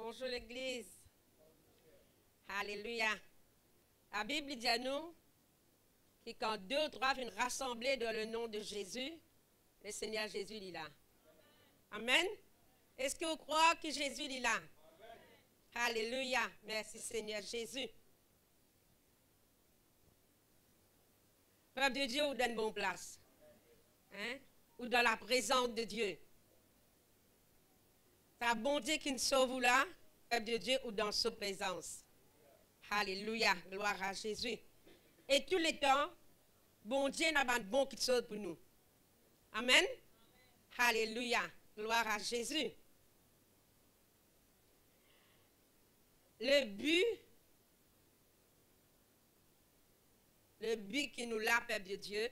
Bonjour l'Église. Alléluia. La Bible dit à nous que quand deux ou trois viennent rassembler dans le nom de Jésus, le Seigneur Jésus est là. Amen. Est-ce que vous croyez que Jésus est là? Alléluia. Merci Seigneur Jésus. Peuple de Dieu, vous donne bonne place. Hein? Ou dans la présence de Dieu. Ta bonté qui nous sauve là, peuple de Dieu, ou dans sa présence. Alléluia. Gloire à Jésus. Et tous les temps, bon Dieu n'a pas de bon qui sauve pour nous. Amen. Alléluia. Gloire à Jésus. Le but qui nous l'a, peuple de Dieu,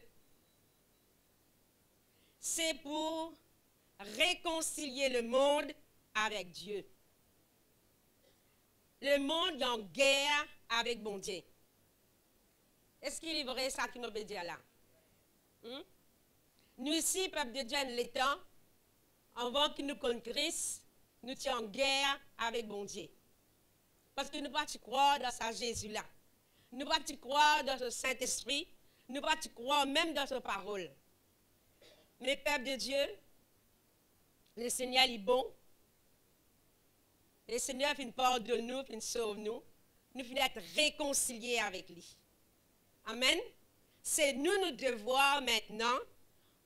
c'est pour réconcilier le monde avec Dieu. Le monde est en guerre avec bon Dieu. Est-ce qu'il est vrai ça qui me veut dire là? Nous ici, peuple de Dieu, les temps, avant qu'il nous conquérisse, nous sommes en guerre avec bon Dieu. Parce que nous ne pouvons pas croire dans sa Jésus-là. Nous ne pouvons pas croire dans ce Saint-Esprit. Nous ne pouvons pas croire même dans sa parole. Mais peuple de Dieu, le Seigneur est bon. Le Seigneur fait une part de nous, fait une sauve nous. Nous voulons être réconciliés avec lui. Amen. C'est nous devoir maintenant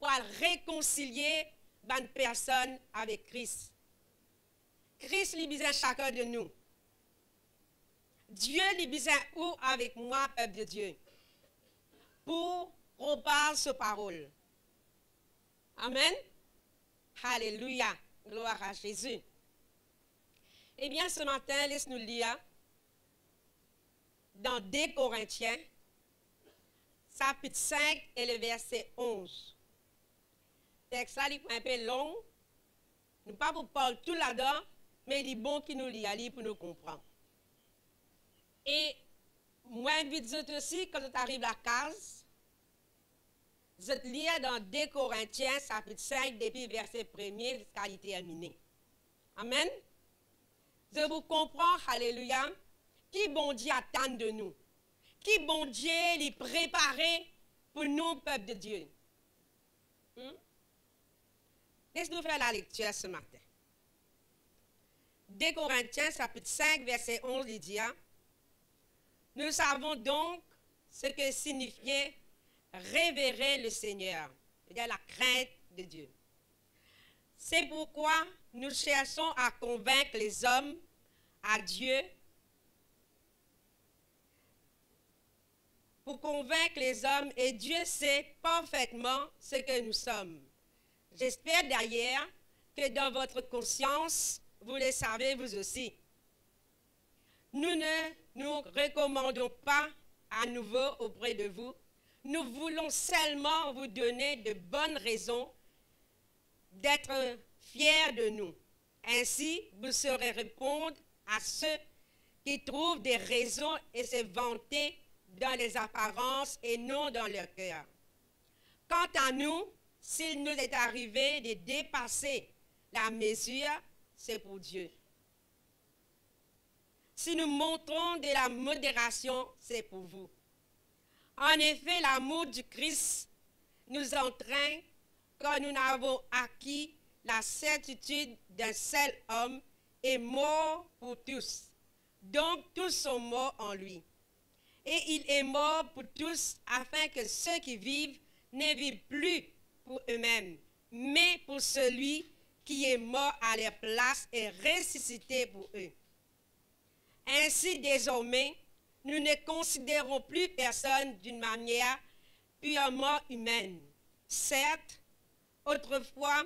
pour réconcilier une personne avec Christ. Christ lui besoin chacun de nous. Dieu lui besoin où avec moi, peuple de Dieu, pour propager sa parole. Amen. Alléluia. Gloire à Jésus. Eh bien, ce matin, laisse-nous lire dans 2 Corinthiens, chapitre 5 et le verset 11. Le texte là, il est un peu long. Nous ne pas vous parler tout là-dedans, mais il est bon qu'il nous lit pour nous comprendre. Et moi, j'invite vous aussi, quand vous arrivez à la case, vous lire dans 2 Corinthiens, chapitre 5, depuis verset 1er jusqu'à y terminer. Amen. Je vous comprends, alléluia, qui bon Dieu attend de nous. Qui bon Dieu l'y préparé pour nous, peuple de Dieu. Laisse-nous faire la lecture ce matin. 2 Corinthiens, chapitre 5, verset 11, il dit, nous savons donc ce que signifiait révérer le Seigneur, c'est-à-dire la crainte de Dieu. C'est pourquoi nous cherchons à convaincre les hommes à Dieu, pour convaincre les hommes, et Dieu sait parfaitement ce que nous sommes. J'espère d'ailleurs que dans votre conscience, vous le savez vous aussi. Nous ne nous recommandons pas à nouveau auprès de vous. Nous voulons seulement vous donner de bonnes raisons d'être fiers de nous. Ainsi, vous saurez répondre à ceux qui trouvent des raisons et se vanter dans les apparences et non dans leur cœur. Quant à nous, s'il nous est arrivé de dépasser la mesure, c'est pour Dieu. Si nous montrons de la modération, c'est pour vous. En effet, l'amour du Christ nous entraîne quand nous avons acquis la certitude d'un seul homme est mort pour tous. Donc tous sont morts en lui. Et il est mort pour tous afin que ceux qui vivent ne vivent plus pour eux-mêmes, mais pour celui qui est mort à leur place et ressuscité pour eux. Ainsi désormais, nous ne considérons plus personne d'une manière purement humaine. Certes, autrefois,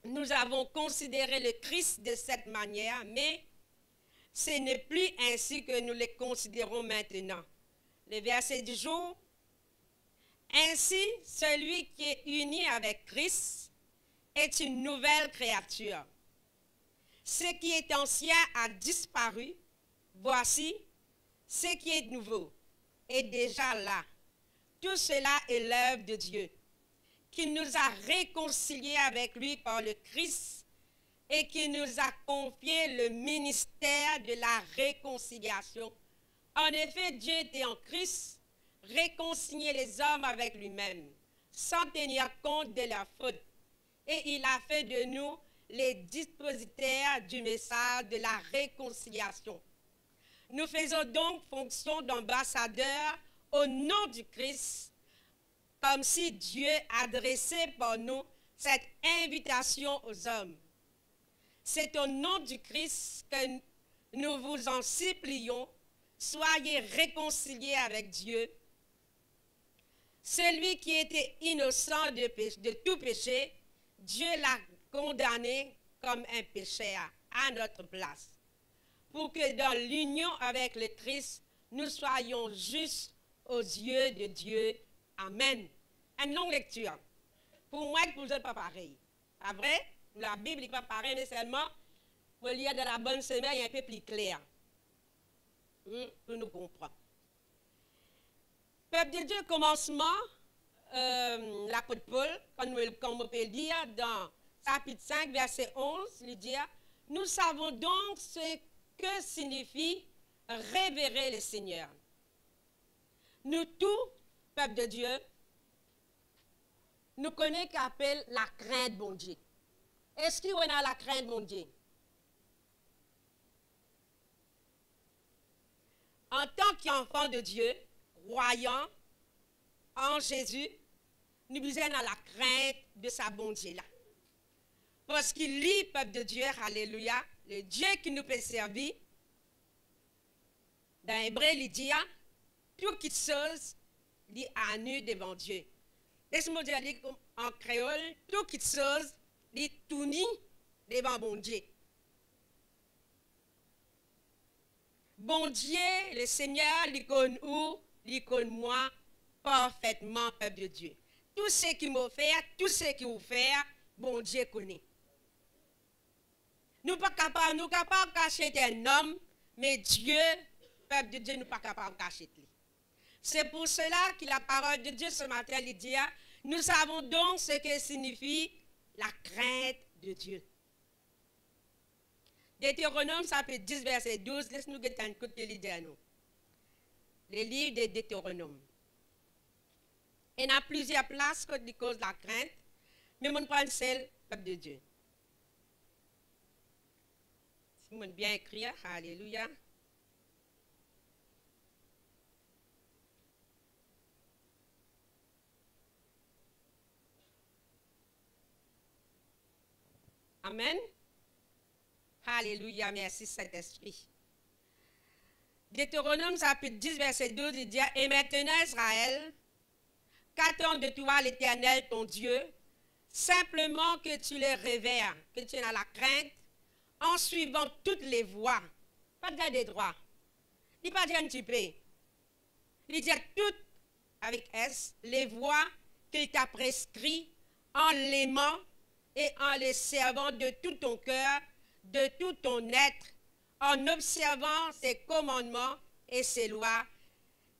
nous avons considéré le Christ de cette manière, mais ce n'est plus ainsi que nous le considérons maintenant. Le verset du jour. Ainsi, celui qui est uni avec Christ est une nouvelle créature. Ce qui est ancien a disparu. Voici, ce qui est nouveau est déjà là. Tout cela est l'œuvre de Dieu, qui nous a réconciliés avec lui par le Christ et qui nous a confié le ministère de la réconciliation. En effet, Dieu était en Christ, réconcilier les hommes avec lui-même, sans tenir compte de leurs fautes. Et il a fait de nous les dispositaires du message de la réconciliation. Nous faisons donc fonction d'ambassadeurs au nom du Christ, comme si Dieu adressait par nous cette invitation aux hommes. C'est au nom du Christ que nous vous en supplions, soyez réconciliés avec Dieu. Celui qui était innocent de tout péché, Dieu l'a condamné comme un pécheur à notre place, pour que dans l'union avec le Christ, nous soyons justes aux yeux de Dieu. Amen. Une longue lecture. Pour moi, pour vous, pas pareil. Pas vrai? La Bible n'est pas pareille, mais seulement, pour lire de la bonne semaine, il est un peu plus clair. Pour nous comprendre. Peuple de Dieu, commencement, l'apôtre Paul, comme on peut le dire, dans chapitre 5, verset 11, il dit, nous savons donc ce que signifie révérer le Seigneur. Nous tous, peuple de Dieu, nous connaissons qu'appelle la crainte de Dieu. Est-ce qu'on a la crainte de Dieu? En tant qu'enfant de Dieu, croyant en Jésus, nous besoin dans la crainte de sa bonté là. Parce qu'il lit, peuple de Dieu, alléluia, le Dieu qui nous peut servir. Dans Hébreu, il dit, toute chose, il est à nu devant Dieu. Laisse-moi dire en créole, toute chose, il est tout nu devant bon Dieu. Bon Dieu, le Seigneur, il connaît où, il connaît moi parfaitement, peuple de Dieu. Tout ce qu'il m'a fait, tout ce qu'il vous fait, bon Dieu connaît. Nous ne sommes pas capables de cacher un homme, mais Dieu, peuple de Dieu, nous ne sommes pas capables de cacher lui. C'est pour cela que la parole de Dieu ce matin, il dit, nous savons donc ce que signifie la crainte de Dieu. Deutéronome, chapitre 10, verset 12, laisse-nous guetter un coup de l'idée à nous. Les livres de Deutéronome. Il y a plusieurs places qui causent la crainte, mais on prend celle, peuple de Dieu. Si on bien écrire, alléluia. Amen. Alléluia, merci Saint-Esprit. Deutéronome chapitre 10, verset 12, il dit, et maintenant Israël, qu'attend de toi l'Éternel ton Dieu, simplement que tu le révères, que tu aies la crainte, en suivant toutes les voies, pas de des droits, il pas dire un petit peu, il dit toutes, avec S, les voies qu'il t'a prescrites en l'aimant et en les servant de tout ton cœur, de tout ton être, en observant ses commandements et ses lois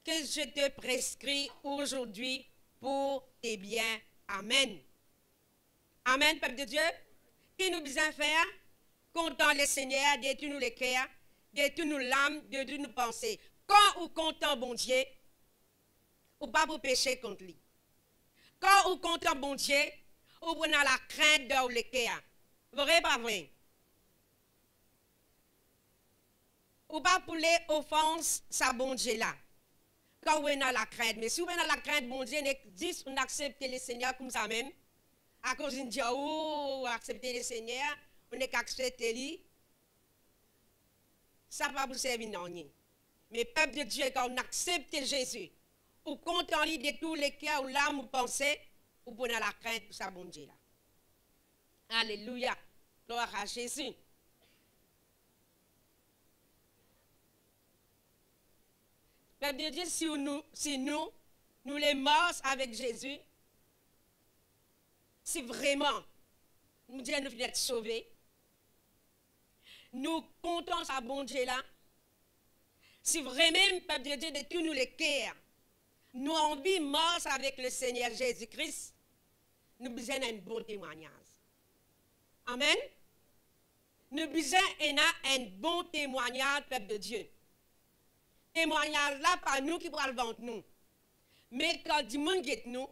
que je te prescris aujourd'hui pour tes biens. Amen. Amen, peuple de Dieu. Qui nous besoin faire? Content le Seigneur, de tous nous les cœurs, de tous nous l'âme, de tous nous pensées. Quand ou content bon Dieu, ou pas pour pécher contre lui. Quand ou content bon Dieu, ou pour la crainte de le cœur. Vrai pas vrai? Ou pas pour les offenses, ça bon Dieu là. Quand on a la crainte, mais si on a la crainte, bon Dieu, on accepte le Seigneur comme ça même. À cause d'une dit, oh, accepter le Seigneur, on n'est qu'accepter lui. Ça ne va pas vous servir non. Mais peuple de Dieu, quand on accepte Jésus, ou compte en lui de tous les cœurs, ou l'âme, ou pensée, ou pour la crainte pour ça bon Dieu là. Alléluia. Gloire à Jésus. Peuple de Dieu, si nous les morts avec Jésus, si vraiment nous disons nous être sauvés, nous comptons sa bon Dieu là, si vraiment, peuple de Dieu, de tous nous les cœurs, nous envie mort avec le Seigneur Jésus-Christ, nous besoin d'un bon témoignage. Amen. nous besoin un bon témoignage, peuple de Dieu. Témoignage là, pas nous qui pourrons le vendre nous. Mais quand du monde guette nous,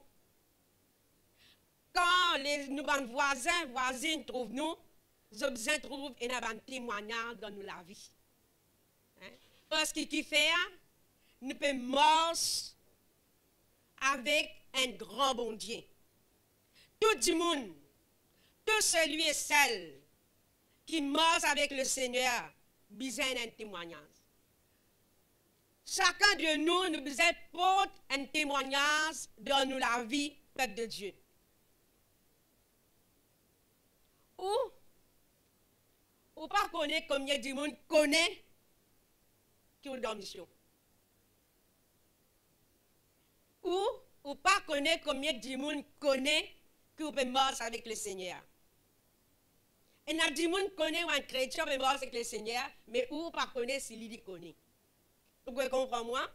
quand nos voisins, voisines trouvent nous, nous avons besoin de trouver un témoignage dans la vie. Hein? Parce que qui fait, nous pouvons marcher avec un grand bon Dieu. Tout le monde, tout celui et celle qui marche avec le Seigneur, besoin d'un témoignage. Chacun de nous, nous besoin porter un témoignage dans la vie, peuple de Dieu. Ou pas connaître combien de monde connaît qui est dans la mission. Ou pas connaître combien de monde connaît qui peut marcher avec le Seigneur. Et il y a des gens qui connaissent un chrétien qui peut marcher avec le Seigneur, mais ou pas connaître si lui connaît. Vous pouvez comprendre moi?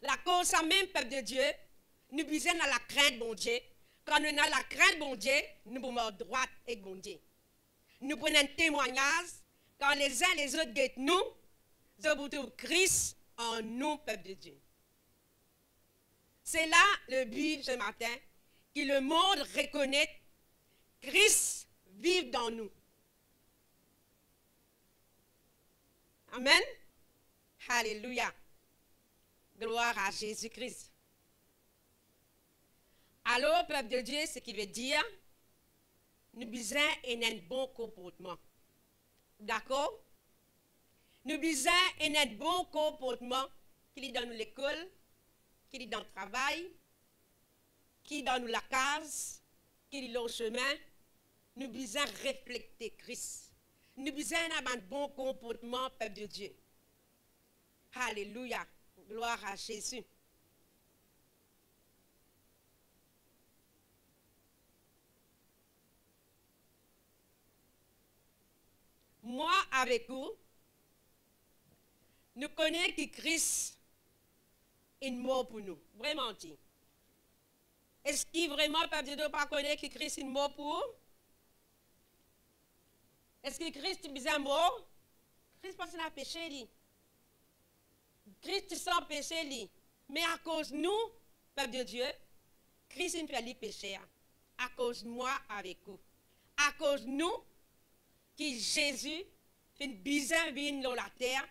La cause, ça même, peuple de Dieu, nous besoin de la crainte de bon Dieu. Quand nous avons la crainte de bon Dieu, nous pouvons être droite et bon Dieu. Nous prenons un témoignage, quand les uns les autres guettent nous, nous trouvons Christ en nous, peuple de Dieu. C'est là le but ce matin, que le monde reconnaît Christ vit dans nous. Amen. Alléluia. Gloire à Jésus-Christ. Alors, peuple de Dieu, ce qui veut dire, nous besoin d'un bon comportement. D'accord? Nous besoin d'un bon comportement qui est dans l'école, qui est dans le travail, qui est dans la case, qui est dans le chemin. Nous besoin refléter Christ. Nous besoin d'avoir un bon comportement, peuple de Dieu. Alléluia. Gloire à Jésus. Moi, avec vous, nous connaissons que Christ est mort pour nous. Vraiment dit. Est-ce qu'il vraiment, peuple de Dieu, pas connaître que Christ est mort pour vous? Est-ce que Christ est bien mort? Christ pense qu'il a péché, lui. Christ sans péché, lui. Mais à cause de nous, peuple de Dieu, Christ ne fait pas péché. À cause de moi avec vous. À cause de nous, qui Jésus fait une bizarre vie dans la terre,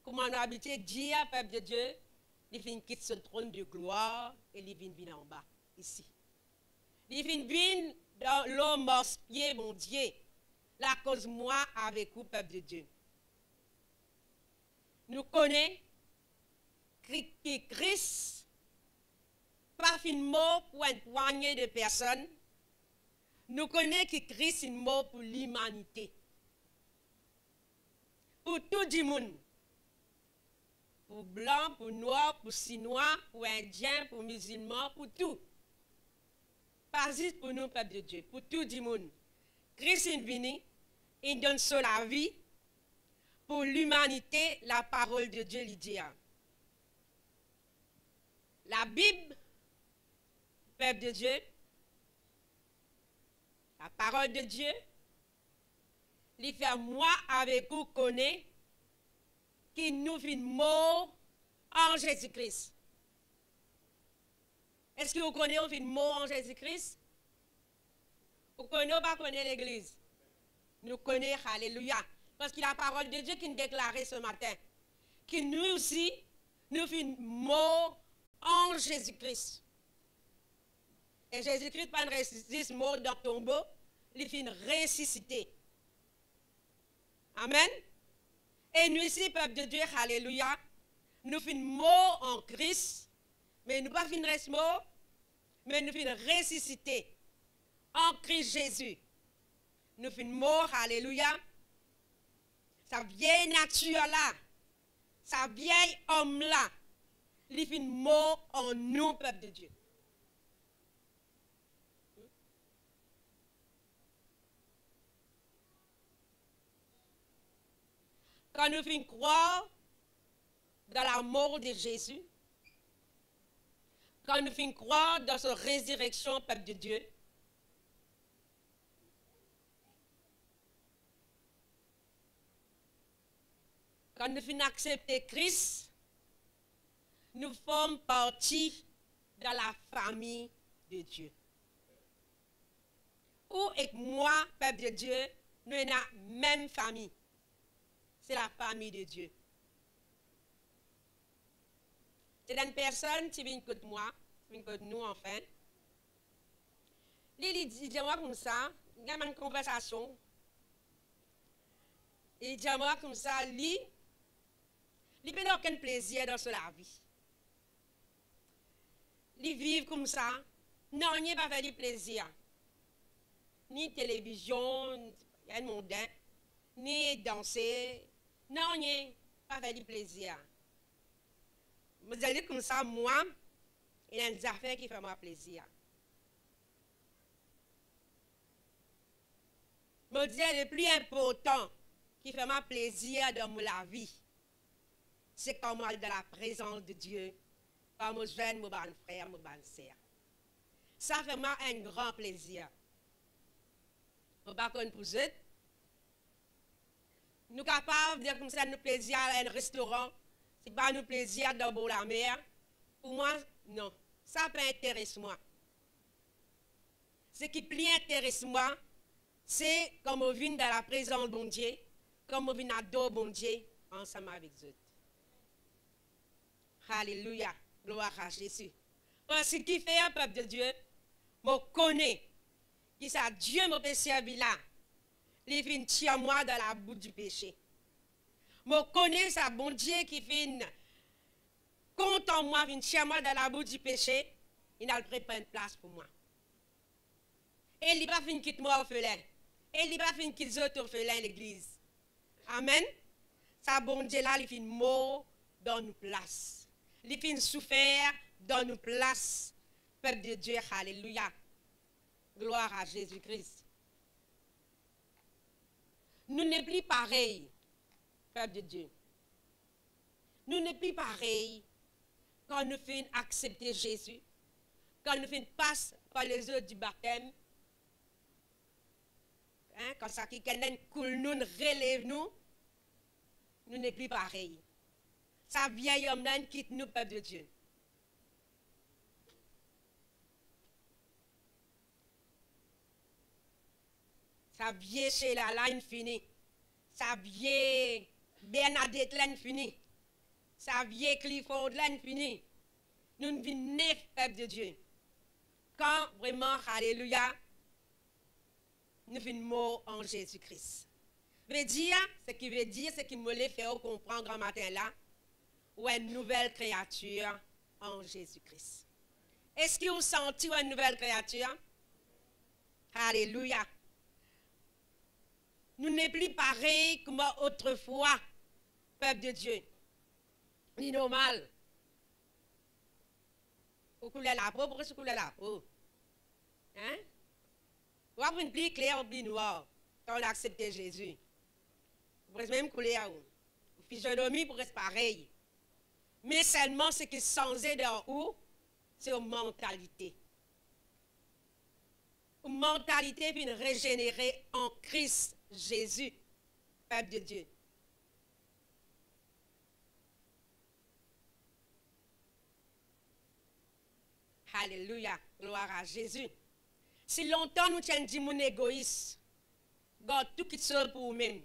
comme on a habitué de dire, peuple de Dieu, il fait quitte ce trône de gloire et il vient en bas, ici. Il vient dans l'homme mosquée, mon Dieu, la cause moi avec vous, peuple de Dieu. Nous connaissons que Christ, pas mort pour une poignée de personnes, nous connaissons que Christ est mort pour l'humanité. Pour tout le monde. Pour blanc, pour noir, pour chinois, pour indien, pour musulman, pour tout. Pas juste pour nous, peuple de Dieu, pour tout le monde. Christ est venu, il donne sur la vie. Pour l'humanité, la parole de Dieu lui dit. La Bible, peuple de Dieu, la parole de Dieu, il fait moi avec vous connaître qu'il nous fait mort en Jésus-Christ. Est-ce que vous connaissez qu'on fait mort en Jésus-Christ? Vous connaissez ou pas connaître l'Église? Nous connaissons, alléluia. Parce que la parole de Dieu qui nous déclarait ce matin, que nous aussi, nous fait mort en Jésus-Christ. Et Jésus-Christ pas ressuscité mort dans le tombeau, il fait ressusciter. Amen. Et nous ici, peuple de Dieu, alléluia, nous faisons mort en Christ, mais nous pas finir mort, mais nous faisons ressusciter en Christ Jésus. Nous faisons mort, alléluia. Sa vieille nature là, sa vieille homme là, il fait mort en nous, peuple de Dieu. Quand nous faisons croire dans la mort de Jésus, quand nous faisons croire dans sa résurrection, peuple de Dieu, Quand nous finissons d'accepter Christ, nous formons partie de la famille de Dieu. Ou et moi, peuple de Dieu, nous sommes la même famille. C'est la famille de Dieu. C'est une personne qui vient de moi, qui vient de nous enfin. Il dit moi comme ça, il y a une conversation. Il dit moi comme ça, il n'a aucun plaisir dans la vie. Il vit comme ça, non, il n'y a pas fait du plaisir. Ni télévision, ni mondain, ni danser, non, il n'y a pas fait du plaisir. Vous allez comme ça, moi, il y a des affaires qui font moi plaisir. Je dis le plus important qui fait moi plaisir dans la vie, c'est quand moi dans la présence de Dieu, quand je jeune, mon bon frère, mon bonne sœur. Ça fait moi un grand plaisir. Je ne sais pas pour vous. Nous sommes capables de dire comme ça, nous plaisir à un restaurant, c'est pas nous plaisir dans la mer. Pour moi, non. Ça peut intéresser moi. Ce qui plus intéresse moi, c'est comme on vient dans la présence de bon Dieu, comme on vient adorer bon Dieu ensemble avec eux. Alléluia. Gloire à Jésus. Parce que ce qui fait un peuple de Dieu, je connais qui ça Dieu m'a fait servir là. Il vient tirer moi dans la boue du péché. Je connais ça bon Dieu qui vient content moi, vient tirer moi dans la boue du péché. Il a préparé une place pour moi. Et il n'a pas fini de quitter moi orphelin. Et il n'a pas fini de quitter les autres orphelins l'église. Amen. Ça bon Dieu là, il fait mort dans nos places. Il fait souffert dans nos places. Peuple de Dieu, alléluia. Gloire à Jésus-Christ. Nous n'est plus pareil, peuple de Dieu. Nous n'est plus pareil quand nous faisons accepter Jésus, quand nous faisons passer par les eaux du baptême. Hein, quand ça qui coule nous, relève nous, nous n'est plus pareil. Ça vieil homme là quitte nous, peuple de Dieu. Ça vieille chez la line fini. Ça vieille Bernadette là fini. Ça vieille Clifford là fini. Nous ne vivons neuf, peuple de Dieu. Quand vraiment, alléluia, nous vivons morts en Jésus-Christ. Ce qui veut dire, ce qui me l'a fait comprendre un matin là, ou une nouvelle créature en Jésus-Christ. Est-ce que vous sentez une nouvelle créature? Alléluia. Nous n'est plus pareil comme autrefois, peuple de Dieu. Ni normal. Vous coulez la peau, pourquoi vous coulez la peau? Hein? Vous avez une plus claire ou plus noire quand on a accepté Jésus. Vous pouvez même couler à vous. La physionomie pourrait être pareil. Mais seulement ce qui est changé d'en haut, c'est une mentalité. Une mentalité vient régénérer en Christ Jésus, peuple de Dieu. Alléluia, gloire à Jésus. Si longtemps nous tiens dit mon égoïste, garde tout qui seul pour nous-mêmes.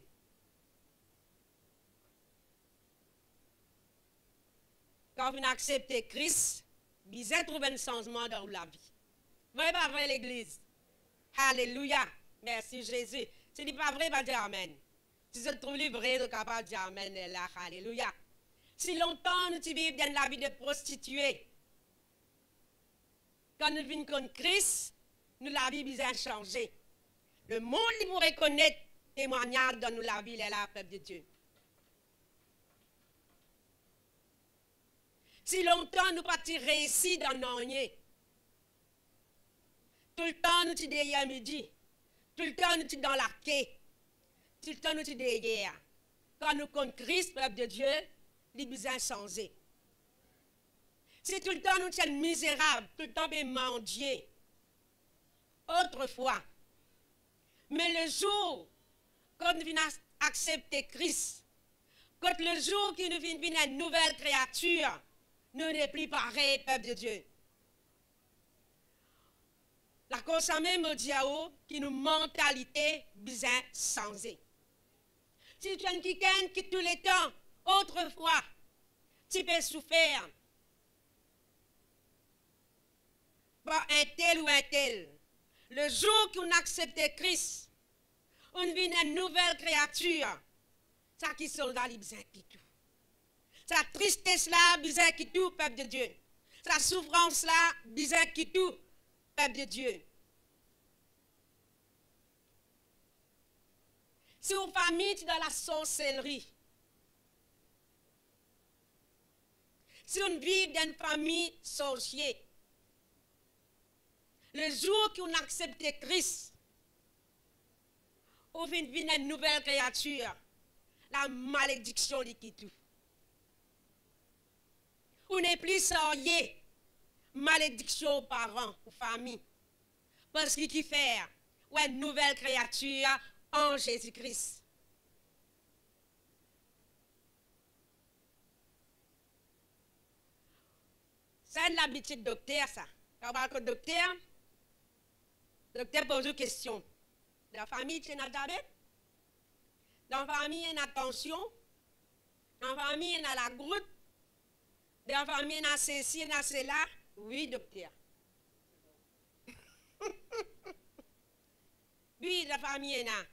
Quand vous acceptez Christ, vous avez trouvé un changement dans la vie. Vous voyez pas vrai l'église? Alléluia. Merci Jésus. Si ce n'est pas vrai, va dire Amen. Si vous trouvez vrai, vous êtes capable de dire Amen. Là, alléluia. Si longtemps nous vivons dans la vie de prostituée, quand nous venons contre Christ, nous la vie bien changé. Le monde il pourrait connaître témoignage dans nous la vie, est là, peuple de Dieu. Si longtemps nous pas réussi dans nos rien, tout le temps nous sommes derrière midi, tout le temps nous sommes dans la quai, tout le temps nous sommes derrière. Quand nous contre Christ, peuple de Dieu, il est bien changé. Si tout le temps nous sommes misérables, tout le temps bien mendier, autrefois. Mais le jour, quand nous venons accepter Christ, Quand le jour qui nous vient une nouvelle créature, nous n'est plus pareil, peuple de Dieu. La cause même me dit qui nous mentalité bien changée. Si tu es quelqu'un qui tous les temps, autrefois, tu peux souffrir par un tel ou un tel. Le jour qu'on accepte Christ, on vit une nouvelle créature. Ça qui sont là, les besoins qui tout. Sa tristesse là, besoin qui tout, peuple de Dieu. Sa souffrance là, besoin qui tout, peuple de Dieu. Si une famille est dans la sorcellerie, si on vit dans une famille sorcière, le jour qu'on accepte Christ, on vient une nouvelle créature, la malédiction est qui tout. On n'est plus sorcier, malédiction aux parents, aux familles. Parce qu'il fait une nouvelle créature en Jésus-Christ. C'est l'habitude docteur, ça. Quand on parle de docteur pose une question. Dans la famille, tu as un diabète? Dans la famille, il y a une tension? Dans la famille, il y a la goutte? Dans la famille, il y a ceci, il y a cela? Oui, docteur. Oui, la famille est là.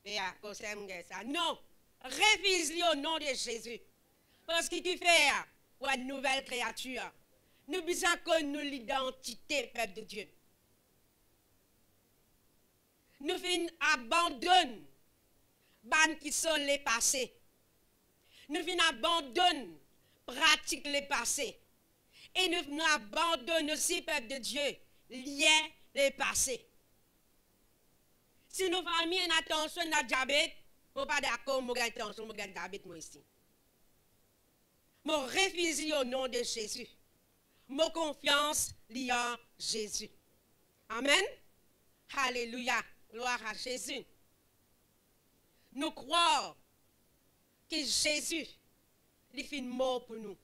Mais à cause de ça, non. Refuse-le au nom de Jésus. Parce qu'il fait une nouvelle créature. Nous besoin que nous l'identité, peuple de Dieu. Nous faisons abandon ban qui sont les passés. Nous faisons abandon pratique les passés. Et nous abandonnons aussi, peuple de Dieu, lien les passés. Si nos familles ont attention à diabète, je ne suis pas d'accord, je n'ai attention à diabète moi ici. Je refuse au nom de Jésus. Ma confiance liée en Jésus. Amen. Alléluia. Gloire à Jésus. Nous croyons que Jésus, il fait mort pour nous.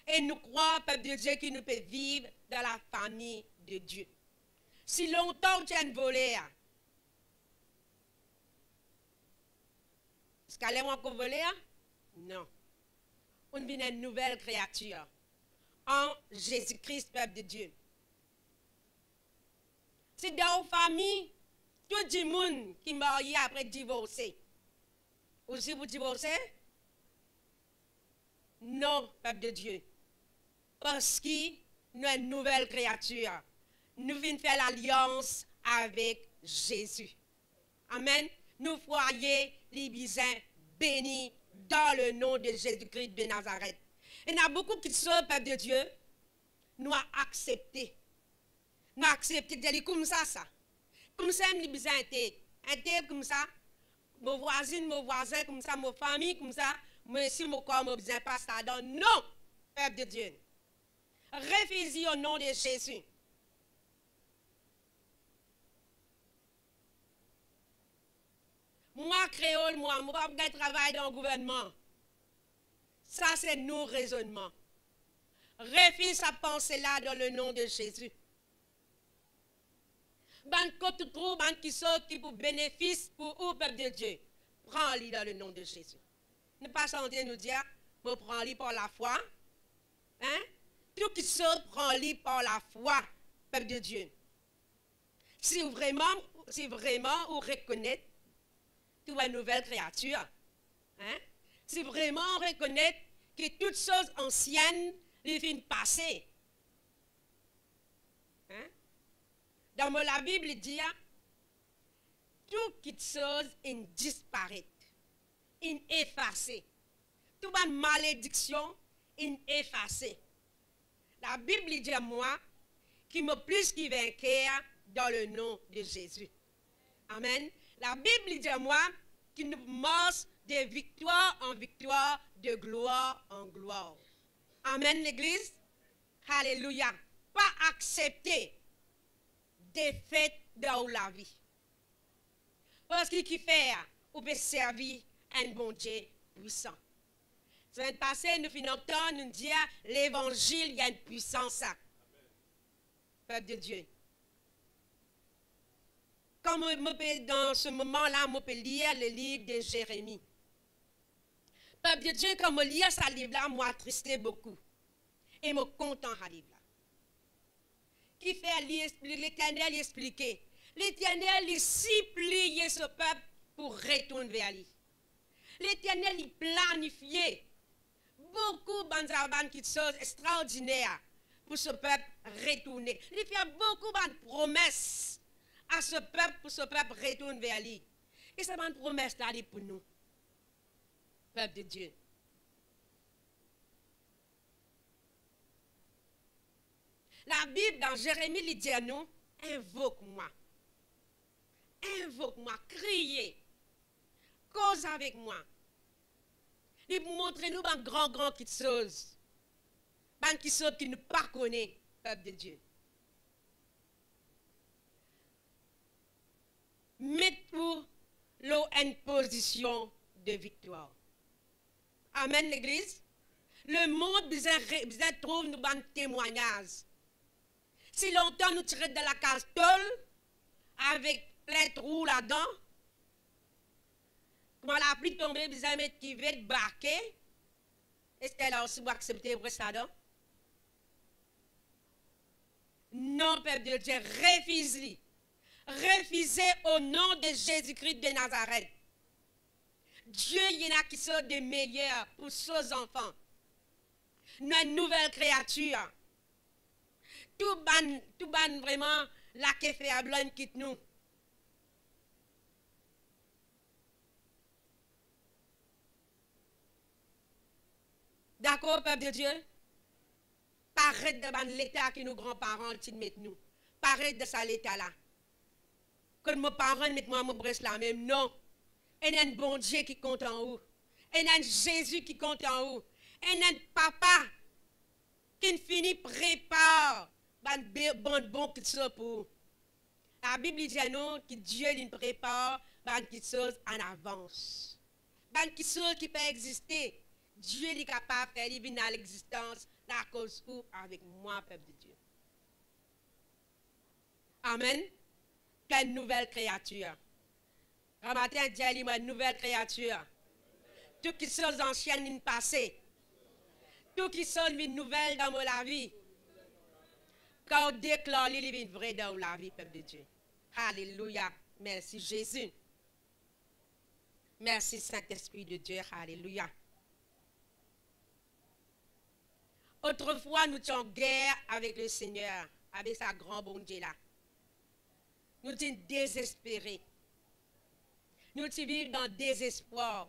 Et nous croyons, peuple de Dieu, qu'il nous peut vivre dans la famille de Dieu. Si longtemps tu as volé, est-ce qu'elle est encore volée? Non. On vient une nouvelle créature en Jésus-Christ, peuple de Dieu. C'est dans une famille, tout le monde qui est marié après divorcer. Aussi vous divorcez? Non, peuple de Dieu. Parce que nous sommes une nouvelle créature. Nous venons faire l'alliance avec Jésus. Amen. Nous voyons les bisins bénis dans le nom de Jésus-Christ de Nazareth. Il y en a beaucoup qui sont, peuple de Dieu, nous avons accepté. Nous avons accepté de dire comme ça. Comme ça, les bisins étaient comme ça. Mon voisine, mon voisin, comme ça, mon famille, comme ça. Moi, si mon corps, mon besoin pas ça dans. Non, peuple de Dieu. Refusez au nom de Jésus. Moi, créole, moi, je ne vais pas travailler dans le gouvernement. Ça, c'est nos raisonnements. Refuse sa pensée-là dans le nom de Jésus. Ban côté trop, ban qui sont qui pour bénéfice pour au peuple de Dieu. Prends-le dans le nom de Jésus. Ne pas chanter nous dire, me prends-le par la foi. Hein? Tout qui sont, prends-le par la foi, peuple de Dieu. Si vraiment on reconnaît tu es une nouvelle créature. Hein? Si vraiment on reconnaît que toutes choses anciennes les viennent passer. Hein? Dans la Bible dit, toute chose est disparaît, est effacée. Toute malédiction est effacée. La Bible dit à moi qui me plus qui vainqueur dans le nom de Jésus. Amen. La Bible dit à moi qu'il nous marche de victoire en victoire, de gloire en gloire. Amen, l'Église. Alléluia. Pas accepter défaite dans la vie. Parce qu'il fait, on peut servir un bon Dieu puissant. Semaine passée, nous finissons nous dire l'évangile, il y a une puissance. Peuple de Dieu. Comme dans ce moment-là, on peut lire le livre de Jérémie. Peuple de Dieu, quand je lis ce livre-là, moi, attristé beaucoup. Et je suis content à livre-là. Qui fait l'Éternel expliquer. L'Éternel, il suppliait ce peuple pour retourner vers lui. L'Éternel, il planifiait beaucoup de choses extraordinaires pour ce peuple retourner. Il fait beaucoup de promesses à ce peuple pour ce peuple retourne vers lui. Et cette promesse-là, elle est pour nous. Peuple de Dieu. La Bible dans Jérémie lui dit à nous, invoque-moi. Invoque-moi, criez. Cause avec moi. Il montre nous un grand qui chose. Ban qui chose qui ne pas connaît, peuple de Dieu. Mettez-vous une position de victoire. Amen, l'Église. Le monde besoin trouve nous un témoignage. Si longtemps nous tirons de la castole avec plein de trous là-dedans, quand la pluie tombe, besoin mettre qui va être barqué, est-ce qu'elle a aussi accepté pour ça? Non, peuple de Dieu, refusez. Refusez au nom de Jésus-Christ de Nazareth. Dieu, il y en a qui sont des meilleurs pour ses enfants. Une nouvelle créature. Tout ban vraiment la qui fait à blanc quitte nous. D'accord, peuple de Dieu? Paraître de l'état que nos grands-parents mettent nous. Paraître de ça l'état-là. Que mes parents mettent moi mon bresse la même. Non. Il y a un bon Dieu qui compte en haut. Il y a un Jésus qui compte en haut. Il y a un papa qui finit prépare bon qui soit pour. La Bible dit à nous que Dieu il prépare qui chose en avance. Qui chose qui peut exister. Dieu est capable de faire venir à l'existence à cause où avec moi, peuple de Dieu. Amen. Quelle nouvelle créature. Un matin, Dieu dit une nouvelle créature. Tout qui sont anciennes, une passée. Tout qui sont une nouvelle dans la vie. Quand on déclare les vrai dans la vie, peuple de Dieu. Alléluia. Merci Jésus. Merci Saint-Esprit de Dieu. Alléluia. Autrefois, nous étions en guerre avec le Seigneur, avec sa grande bonté là. Nous étions désespérés. Nous vivons dans le désespoir.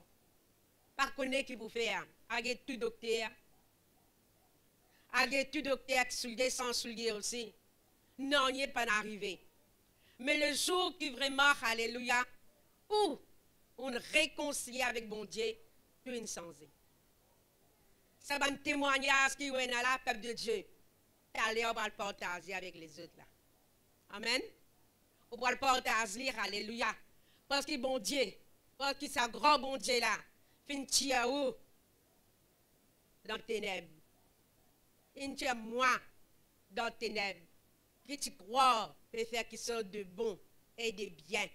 Pas connaître qui vous faire. Avec tout docteur. Avec tout docteur qui soulier sans soulier aussi. Non, il n'est pas arrivé. Mais le jour qui vraiment, alléluia, où on réconcilie avec bon Dieu, tout est changé. C'est un témoignage qui est là, peuple de Dieu. Allez, on va le partager avec les autres là. Amen. On va le partager, alléluia. Parce que bon Dieu, parce que c'est grand bon Dieu là, fin où dans les ténèbres. Il tient moi dans les ténèbres. Qui tu crois peut faire qui sont de bon et de bien.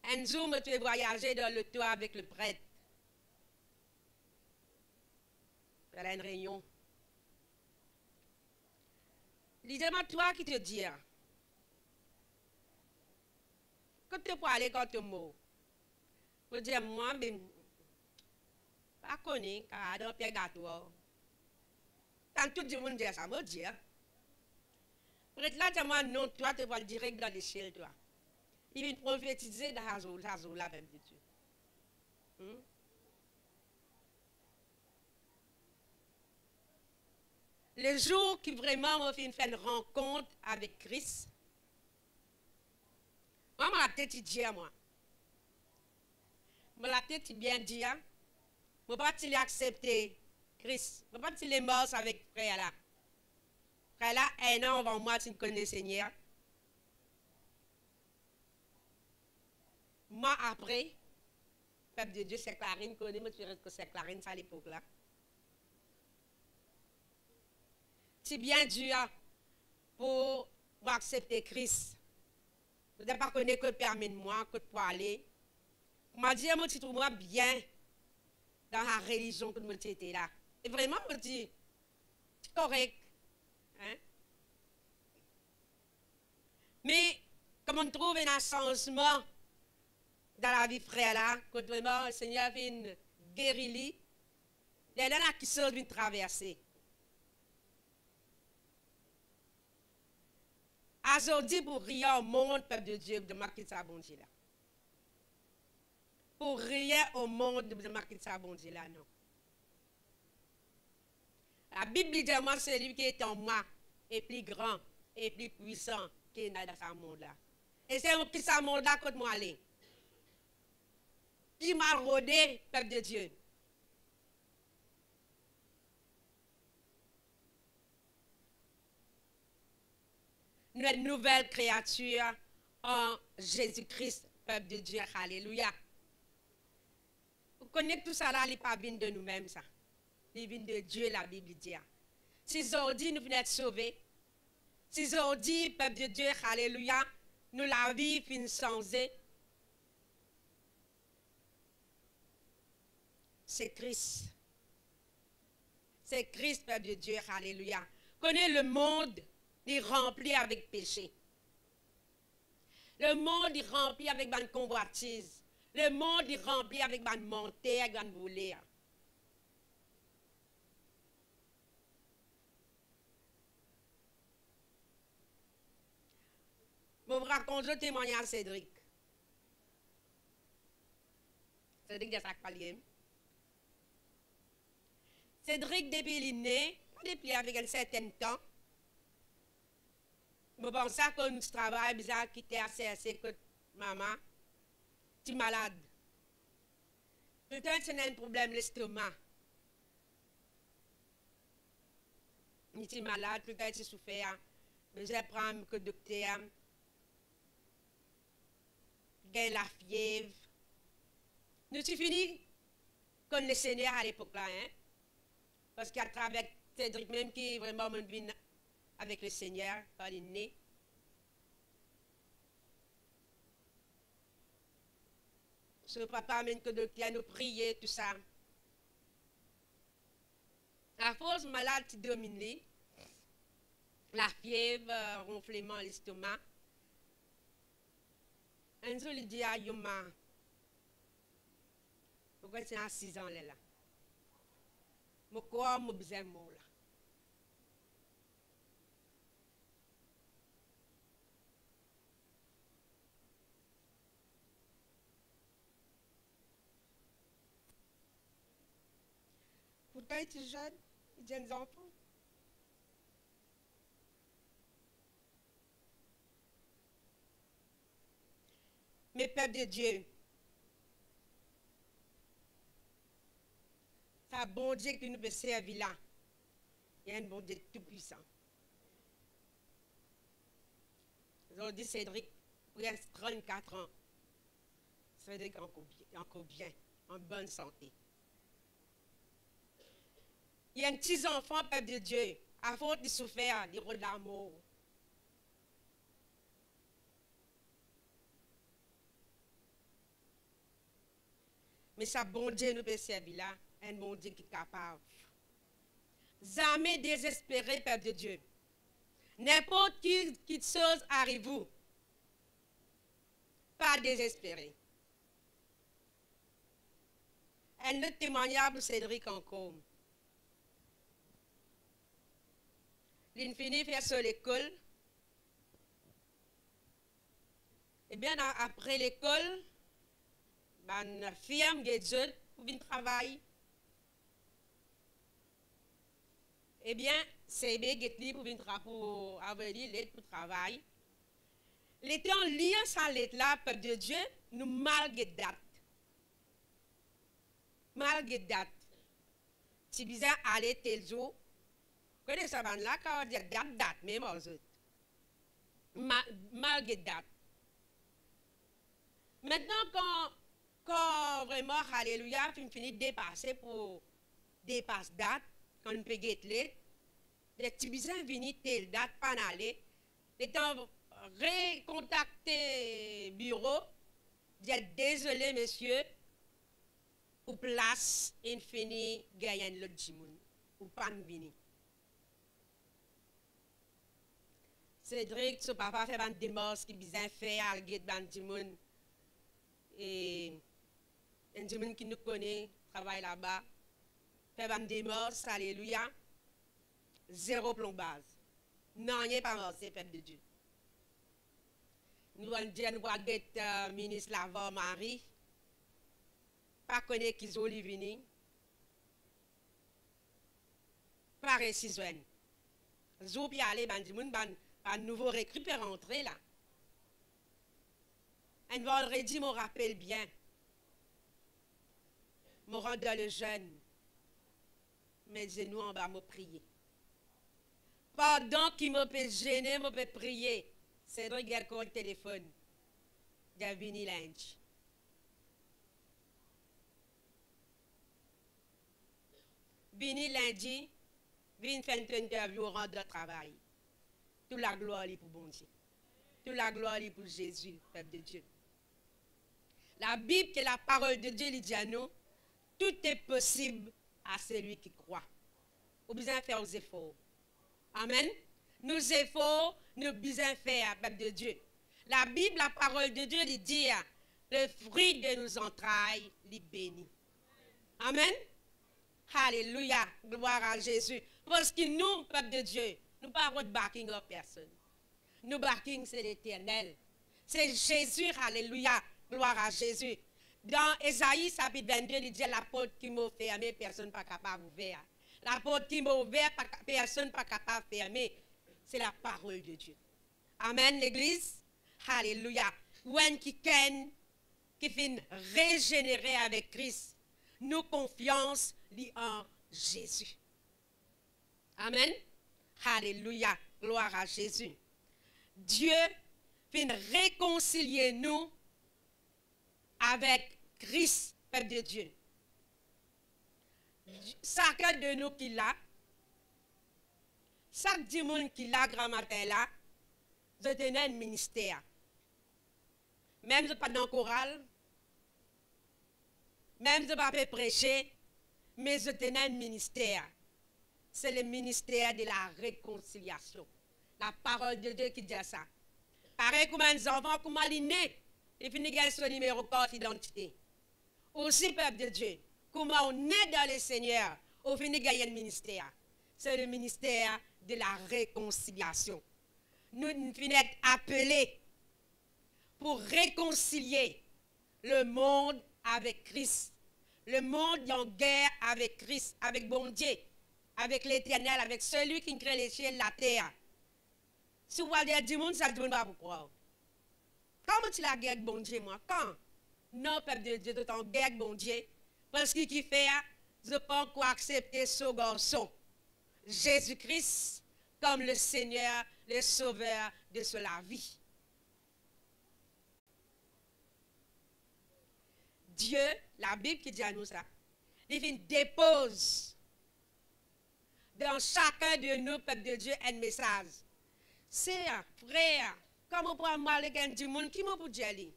Un jour, je vais voyager dans le toit avec le prêtre. Elle a une réunion. Il dit, toi qui te dis, quand tu peux aller quand tu mot, je dis, moi, mais, pas connu, car dans le gâteau. Quand tout le monde dit ça, me dit, peut-être là, tu moi, non, toi, tu vas le direct dans l'échelle, toi. Il vient prophétiser dans la zone là, même de Dieu. Le jour qui vraiment on fait une rencontre avec Christ, moi, ma tête dit à moi. La tête bien dit, je ne peux pas accepter Christ. Je ne peux pas les morts avec frère là. Frère là, un an avant moi, tu ne connais le Seigneur. Moi, après, peuple de Dieu, c'est Clarine, connaît, mais tu restes que c'est Clarine, ça à l'époque-là. C'est bien dur pour accepter Christ. Je ne pas connaître que permis de moi, que pour aller. On m'a dit, moi, tu trouves moi bien dans la religion que moi, j'étais là. Et vraiment, on me dit, c'est correct. Hein? Mais, comme on trouve un changement dans la vie frère là, quand vraiment le Seigneur vient guérir, il y en a qui sont venus traverser. Aujourd'hui, pour rien au monde, peuple de Dieu, de marquer ça bon Dieu là. Pour rien au monde, de marquer ça bon Dieu là, non. La Bible dit moi, c'est lui qui est en moi, est plus grand et plus puissant qui est dans ce monde-là. Et c'est qui ce monde-là que moi aller. Qui m'a rodé, peuple de Dieu. Une nouvelle créature en Jésus-Christ, peuple de Dieu. Alléluia. Vous connaissez tout ça là, il n'est pas venu de nous-mêmes, ça. Il vient de Dieu, la Bible dit. Si aujourd'hui nous venons être sauvés, si aujourd'hui, peuple de Dieu, alléluia, nous la vie finit changée, c'est Christ. C'est Christ, peuple de Dieu, alléluia. Connais le monde, il est rempli avec péché. Le monde est rempli avec une convoitise. Le monde est rempli avec une montée, avec une volée. Je vous raconte le témoignage à Cédric. Cédric de Sac-Paliem. Cédric, depuis qu'il est né, depuis avec un certain temps, je pensais que nous travaillons bizarre qui était assez que maman, tu es malade. Peut-être que tu as un problème l'estomac. Tu es malade, peut-être que tu souffres. Mais je prends que le docteur. Gagne la fièvre. Nous sommes finis comme le Seigneur à l'époque là, hein? Parce qu'à travers Cédric même qui est vraiment venu avec le Seigneur quand il est né. Ce papa amène que le docteur nous prier, tout ça. À force malade qui domine, la fièvre, ronflement à l'estomac. Un jour, il dit à Yoma, pourquoi tu as 6 ans là? Je crois que je besoin de moi là. Pourtant, il est jeune, il a des enfants. Mais peuple de Dieu, c'est un bon Dieu que nous peut servir là. Il y a un bon Dieu tout puissant. Aujourd'hui, Cédric, il a 34 ans. Cédric encore bien, en bonne santé. Il y a un petit enfant, peuple de Dieu, à faute de souffrir, de rôles d'amour. Mais ça, bon Dieu, nous peut servir là, un bon Dieu qui est capable. Jamais désespéré, peuple de Dieu. N'importe qui chose arrive vous. Pas désespéré. Un autre témoignage pour Cédric encore. Il finit faire sur l'école. Et bien après l'école, une firme de Dieu pour venir travailler. Eh bien, c'est bien que pour venir pour avoir l'aide pour travail. L'été en lien sans lettre là, peuple de Dieu, nous malgré date. Malgré date. C'est bizarre aller tel jour. Quand les savants là, quand on dit date, même aux autres. Malgré date. Maintenant, quand quand vraiment, alléluia, puis finit de dépasser pour dépasse date, quand on peut guetter, les petits bisins viennent telle date, pas aller, les temps recontacter bureau, dire désolé monsieur, ou place infini gagne l'autre jimoun, ou pas venir. Cédric, son papa fait un démos qui bizarre fait à la ban jimoun, et un jimoun qui nous connaît, travaille là-bas, fait un démos, alléluia, zéro plombage. Non, il n'est pas avancé, peuple de Dieu. Nous allons dire, nous allons être ministre Lavant Marie, pas connaître qu'ils ont venu, pas réussir. Zou puis aller, ban nouveau recrue peut rentrer là. Un vendredi, me rappelle bien, me rendre dans le jeûne, mes genoux en bas, me prier. Pendant qu'il me peut gêner, me peut prier. C'est donc il le téléphone. Il a venu lundi. Vini lundi, vini faire une interview au rang de travail. Toute la gloire est pour bon Dieu. Toute la gloire est pour Jésus, peuple de Dieu. La Bible, qui est la parole de Dieu, il dit à nous, tout est possible à celui qui croit. Nous besoin faire aux efforts. Amen. Nous efforts, nous besoin faire, peuple de Dieu. La Bible, la parole de Dieu, il dit, le fruit de nos entrailles, il bénit. Amen. Alléluia. Gloire à Jésus. Parce que nous, peuple de Dieu, nous ne parlons pas de backing à personne. Nous backing, c'est l'Éternel. C'est Jésus. Alléluia. Gloire à Jésus. Dans Ésaïe, chapitre 22, il dit, la porte qui m'a fermée, personne n'est pas capable d'ouvrir. La porte qui m'a ouvert, personne n'est pas capable de fermer. C'est la parole de Dieu. Amen, l'Église. Alléluia. When qui fait régénérer avec Christ, nous confiance en Jésus. Amen. Alléluia. Gloire à Jésus. Dieu fait réconcilier nous avec Christ, peuple de Dieu. Chacun de nous qui l'a, chaque dimanche qui l'a, grand matin là, je tenais un ministère. Même je ne pas dans le choral, même je ne pas prêcher, mais je tenais un ministère. C'est le ministère de la réconciliation. La parole de Dieu qui dit ça. Pareil comme un enfant, comme un né, il finit de gagner son numéro de carte d'identité. Aussi, peuple de Dieu, comment on est dans le Seigneur, on finit de gagner le ministère. C'est le ministère de la réconciliation. Nous finissons appelés pour réconcilier le monde avec Christ. Le monde est en guerre avec Christ, avec bon Dieu, avec l'Éternel, avec celui qui crée les cieux et la terre. Si vous allez dire du monde, ça ne dit pas pourquoi. Comment tu la guerre avec bon Dieu, moi? Quand? Non, peuple de Dieu, tu es en guerre avec bon Dieu. Parce qu'il qui fait, je pense qu'on accepter ce garçon, Jésus-Christ, comme le Seigneur, le Sauveur de la vie. Dieu, la Bible qui dit à nous ça, il dépose dans chacun de nous, peuple de Dieu, un message. C'est frère, comment pour moi le du monde qui m'a pour dire lui?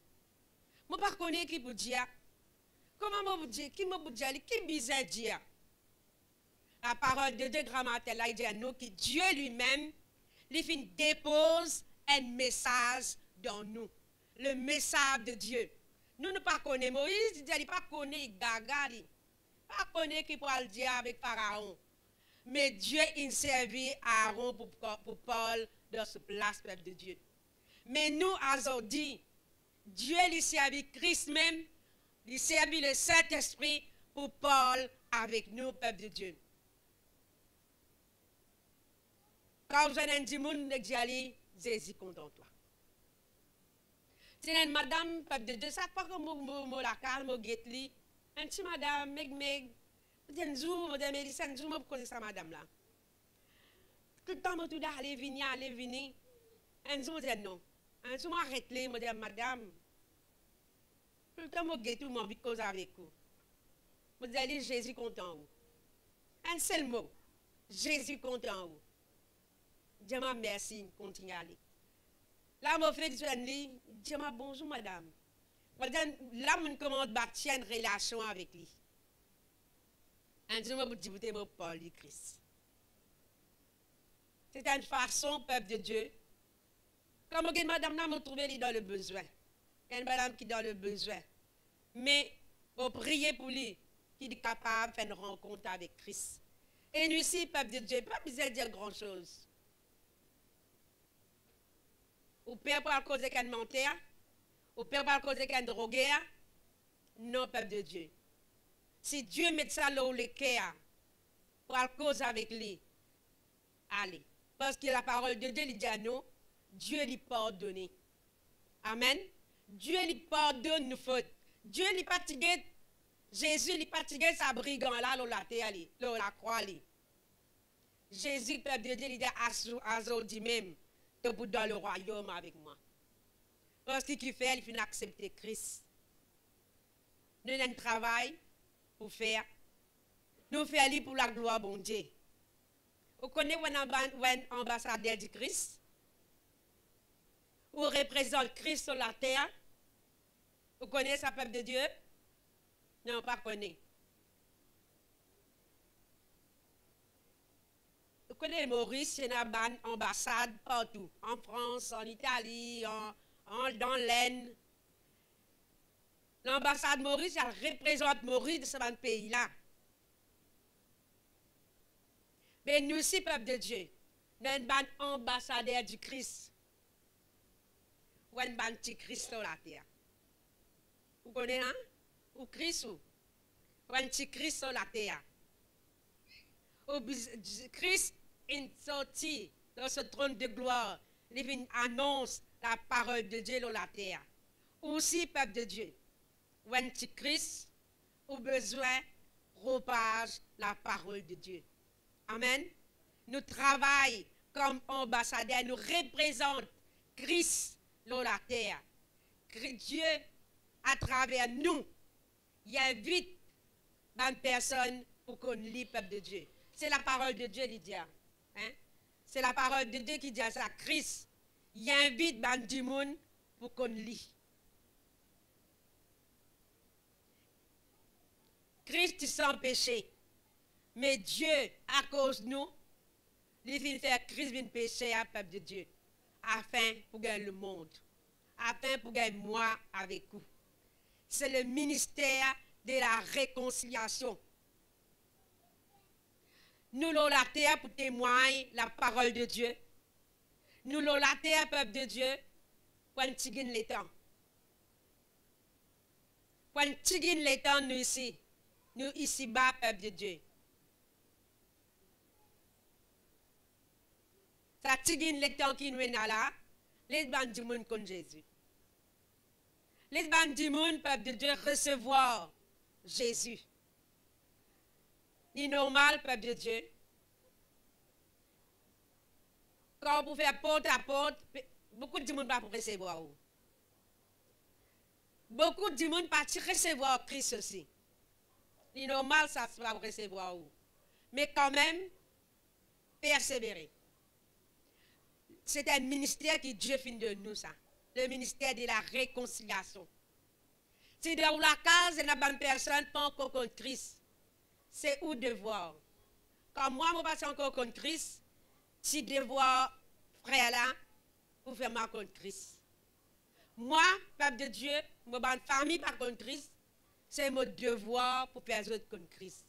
Moi pas connais qui pour dire. Comment m'a pour dire qui m'a pour dire qui bizarre dire. La parole de Dieu grammaire là il dit à nous que Dieu lui-même il dépose un message dans nous. Le message de Dieu. Nous ne pas connaissons Moïse, il dit pas connaît Gaga, pas connaît qui pourra le dire avec Pharaon. Mais Dieu il servit Aaron pour Paul dans ce place, peuple de Dieu. Mais nous, aujourd'hui, Dieu lui servit Christ même, lui servit le Saint-Esprit pour Paul avec nous, peuple de Dieu. Quand vous avez dit, Jésus content toi. C'est une madame, peuple de Dieu, ça pas comme moi la calme, moi guette li. Un petit madame, meg. Je dis, madame Mélissa, je ne connais pas madame là. Tout le temps, je dis, allez, venir. Un jour, je dis non. Un jour, je arrête les, madame. Quand vous guettez, vous envie de causer avec vous. Vous allez Jésus content vous. Un seul mot. Jésus content vous. Dieu m'a merci, continue à aller. Là, mon frère dit, Dieu m'a bonjour madame. Là, on commence à bâtir une relation avec lui. Un jour, je vous dis, vous parlez de Christ. C'est une façon, peuple de Dieu. Comme vous madame, là, vous trouvez dans le besoin. Il y a une madame qui est dans le besoin. Mais, vous priez pour lui, qui est capable de faire une rencontre avec Christ. Et nous ici, peuple de Dieu, pas besoin de dire grand-chose. Ou père par cause de qu'un menteur, ou père par cause de qu'un drogué, non, peuple de Dieu. Si Dieu met ça là où le cœur, pour cause avec lui, allez. Parce que la parole de Dieu lui dit à nous, Dieu lui pardonne. Amen. Dieu lui pardonne nos fautes. Dieu lui fatigué, Jésus lui fatigué sa brigand là, la terre, la croix. Jésus, peuple de Dieu, lui dit à aujourd'hui même, de vous dans le royaume avec moi. Parce qu'il fait, il finit accepter Christ. Nous avons un travail pour faire. Nous faisons pour la gloire, bon Dieu. Vous connaissez un ambassadeur du Christ? Vous représente Christ sur la terre? Vous connaissez ça, peuple de Dieu? Non, pas connaît. Vous connaissez Maurice, il y a une ambassade partout. En France, en Italie, dans l'Aisne. L'ambassade Maurice, elle représente Maurice de ce pays-là. Mais nous aussi, peuple de Dieu, nous sommes un ambassadeur du Christ. Ou un petit Christ sur la terre. Vous connaissez, hein? Ou Christ ou? Ou un petit Christ sur la terre. Ou Christ est sorti dans ce trône de gloire. Il annonce la parole de Dieu sur la terre. Aussi, peuple de Dieu, ou un petit Christ, ou besoin propage la parole de Dieu. Amen. Nous travaillons comme ambassadeurs, nous représentons Christ sur la terre. Dieu, à travers nous, il invite une personne pour qu'on lit le peuple de Dieu. C'est la parole de Dieu qui dit. Hein? C'est la parole de Dieu qui dit ça. Christ, il invite du monde pour qu'on lit. Christ sans péché. Mais Dieu, à cause de nous, il vient faire Christ vient pécher à peuple de Dieu, afin pour gagner le monde, afin pour gagner moi avec vous. C'est le ministère de la réconciliation. Nous l'avons la terre pour témoigner la parole de Dieu. Nous l'avons la terre, peuple de Dieu, pour un petit les temps. Pour un petit les temps, nous ici bas, peuple de Dieu. Ça tigine les temps qui nous est là, les bandes du monde comme Jésus. Les bandes du monde, peuple de Dieu, recevoir Jésus. C'est normal, peuple de Dieu. Quand vous faites porte à porte, beaucoup de monde va recevoir. Beaucoup de monde va recevoir Christ aussi. C'est normal, ça va recevoir. Mais quand même, persévérer. C'est un ministère qui Dieu finit de nous, ça. Le ministère de la réconciliation. Si dans la case, il n'y a pas de personne pas encore contre Christ. C'est où devoir. Quand moi, je passe encore contre Christ, si devoir, frère là, pour faire ma contre Christ. Moi, peuple de Dieu, ma famille par contre Christ, c'est mon devoir pour faire autres contre Christ.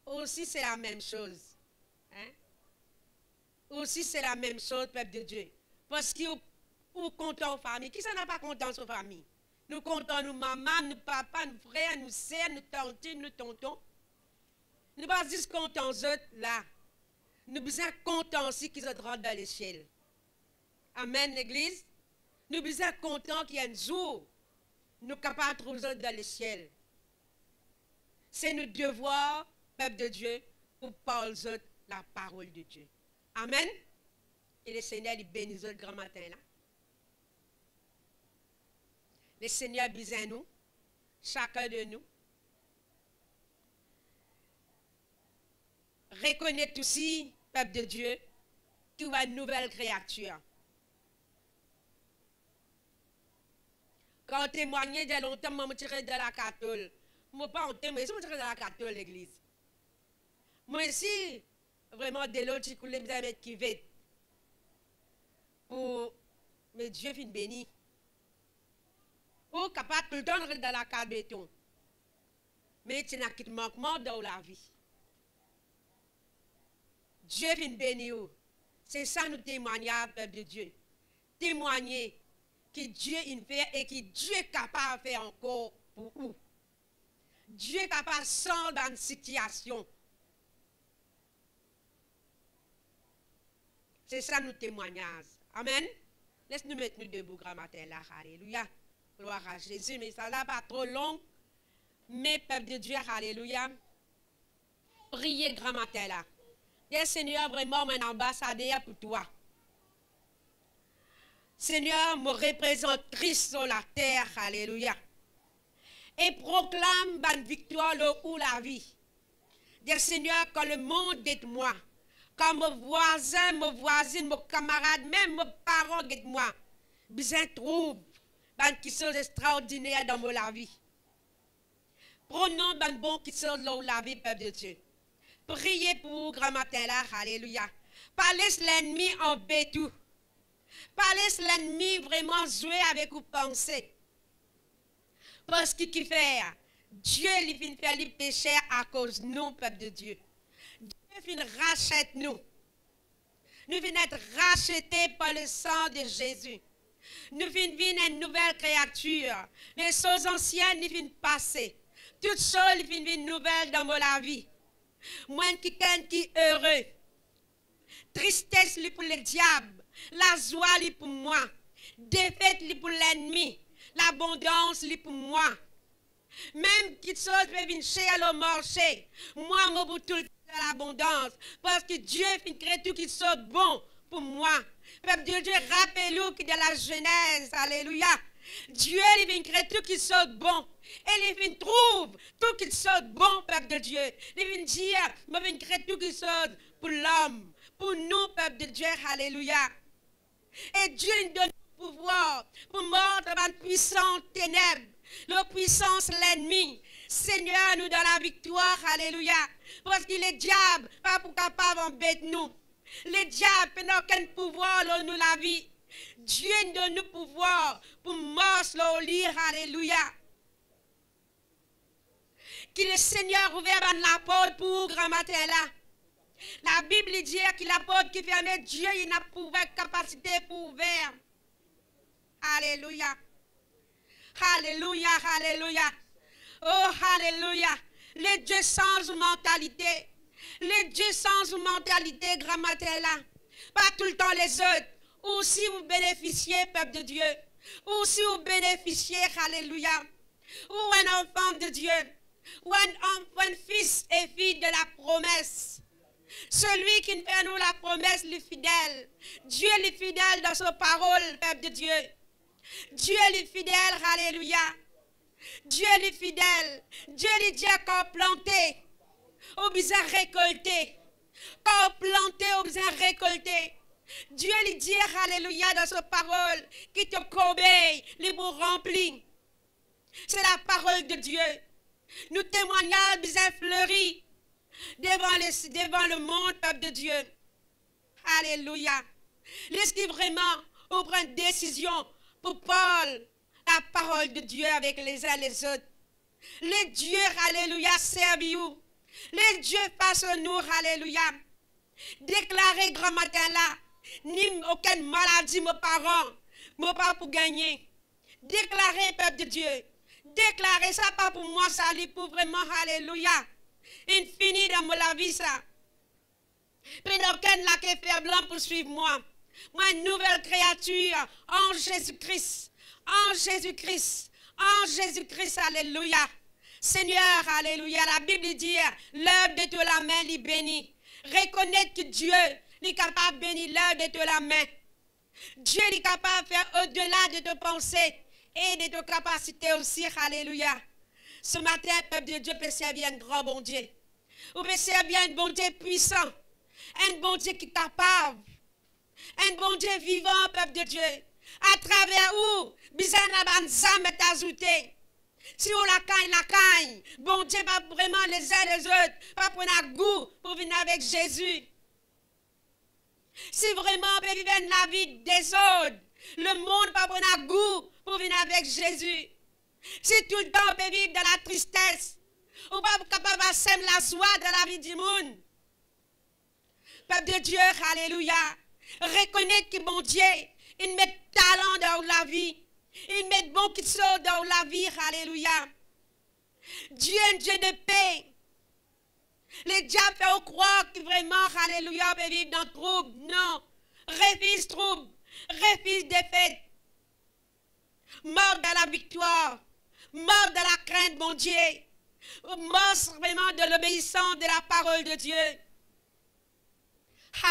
Aussi, c'est la même chose. Hein? Aussi, c'est la même chose, peuple de Dieu. Parce que nous comptons aux familles. Qui ça n'a pas content sur famille? Nous comptons nos mamans, nos papas, nos frères, nos sœurs, nos tantes, nos tontons. Nous ne pas juste comptons eux là. Nous besoin contents aussi qu'ils rentrent dans l'échelle. Amen, l'église. Nous besoin contents qu'il y a un jour, nous sommes capables de trouver dans l'échelle. C'est notre devoir, peuple de Dieu, pour parler la parole de Dieu. Amen. Et le Seigneur, il bénit le grand matin là. Le Seigneur bénit nous. chacun de nous. Reconnaître aussi, peuple de Dieu, qu'il y a une nouvelle créature. Quand on témoignait de longtemps, je me tirais de la catholique. Je ne pas honte, mais je me tirais de la catholique, l'église. Moi aussi, vraiment, de l'autre, qui coulait, bien mettre qui vête. Pour, mais Dieu finit béni. Pour capable tout le temps dans la carte béton. Mais tu n'as qu'un manquement dans la vie. Dieu vient bénir. C'est ça nous témoignons, peuple de Dieu. Témoigner que Dieu fait et que Dieu est capable de faire encore pour vous. Dieu est capable de sortir dans une situation. C'est ça nous témoignons. Amen. Laisse-nous mettre nous debout, grand matin là. Alléluia. Gloire à Jésus. Mais ça n'a pas trop long. Mais peuple de Dieu, alléluia. Priez, grand matin là. Dis, Seigneur, vraiment, mon ambassadeur pour toi. Seigneur, me représente Christ sur la terre, alléluia. Et proclame ma victoire là où la vie. Dis, Seigneur, quand le monde est de moi, quand mes voisins, mes voisines, mes camarades, même mes parents sont de moi, besoin trouve qui sont extraordinaires dans ma vie. Prenons des bons qui sont dans la vie, peuple de Dieu. Priez pour vous, grand matin là, alléluia. Pas laisse l'ennemi embêter tout. Pas laisse l'ennemi vraiment jouer avec vos pensées. Parce qu'il fait, Dieu lui fait faire les péchés à cause de nous, peuple de Dieu. Dieu fait rachète nous. Nous venons être rachetés par le sang de Jésus. Nous venons une nouvelle créature. Les choses anciennes, nous venons passer. Toutes choses, nous venons nouvelles dans la vie. Moi qui est heureux. Tristesse pour le diable. La joie pour moi. Défaite pour l'ennemi. L'abondance pour moi. Même qui chose peut venir chez le marché. Moi, je veux tout le temps l'abondance. Parce que Dieu fait créer tout qui soit bon pour moi. Peuple de Dieu, rappelez-vous que de la Genèse, alléluia. Dieu, il vient créer tout qui soit bon. Et il vient trouve tout qui soit bon, peuple de Dieu. Il vient dire, il vient créer tout qui soit pour l'homme, pour nous, peuple de Dieu, alléluia. Et Dieu nous donne le pouvoir pour mordre dans la puissante ténèbres, la puissance l'ennemi. Seigneur, nous donne la victoire, alléluia. Parce que les diables, pas pour capable d'embêter nous. Les diables n'ont aucun pouvoir dans nous la vie. Dieu nous donne le pouvoir pour mordre au lire, alléluia. Que le Seigneur ouvre la porte pour grand matin là. La Bible dit que la porte qui ferme, Dieu il n'a pas capacité pour ouvrir. Alléluia. Alléluia, alléluia. Oh, alléluia. Les dieux sans mentalité. Les dieux sans mentalité, grand matin là. Pas tout le temps les autres. Ou si vous bénéficiez, peuple de Dieu. Ou si vous bénéficiez, alléluia. Ou un enfant de Dieu. Ou un fils et fille de la promesse. Celui qui fait nous la promesse, le fidèle. Dieu est fidèle dans sa parole, peuple de Dieu. Dieu est fidèle, alléluia. Dieu est fidèle. Dieu est dit qu'on planté, on besoin récolter. Quand on planté, on besoin récolter. Dieu lui dit, alléluia, dans sa parole, qui te cobeille, les mots remplis. C'est la parole de Dieu. Nous témoignons, besoin fleuri devant le monde, peuple de Dieu. Alléluia. Laisse-nous vraiment prendre une décision pour parler la parole de Dieu avec les uns et les autres. Les dieux, alléluia, servez-vous. Les dieux face à nous, alléluia. Déclarez grand matin là, ni aucune maladie, mes parents, mes pas pour gagner. Déclarez, peuple de Dieu. Déclarez ça pas pour moi, ça lui pour vraiment, alléluia. Infini dans la vie, ça. Puis aucun là qui fait blanc pour suivre moi. Moi, une nouvelle créature en Jésus-Christ. En Jésus-Christ. En Jésus-Christ, alléluia. Seigneur, alléluia. La Bible dit, l'œuvre de toute la main, il bénit. Reconnaître que Dieu est capable de bénir l'œuvre de toute la main. Dieu est capable de faire au-delà de tes pensées et de tes capacités aussi, alléluia. Ce matin, peuple de Dieu peut servir un grand bon Dieu. Vous pouvez servir un bon Dieu puissant. Un bon Dieu qui est capable. Un bon Dieu vivant, peuple de Dieu. À travers où, bizarre banzam est ajouté. Si on la caille, bon Dieu va vraiment les uns les autres, va prendre un goût pour venir avec Jésus. Si vraiment on peut vivre la vie des autres, le monde va prendre un goût pour venir avec Jésus. Si tout le temps on peut vivre dans la tristesse, on va être capable de semer la joie dans la vie du monde. Peuple de Dieu, alléluia. Reconnaître que mon Dieu, il met talent dans la vie. Il met bon qui sort dans la vie, alléluia. Dieu est un Dieu de paix. Les diables font croire que vraiment, alléluia, on peut vivre dans le trouble. Non. Refuse trouble. Refuse défaite. Mort dans la victoire. Mort dans la crainte, mon Dieu. Mort vraiment de l'obéissance de la parole de Dieu.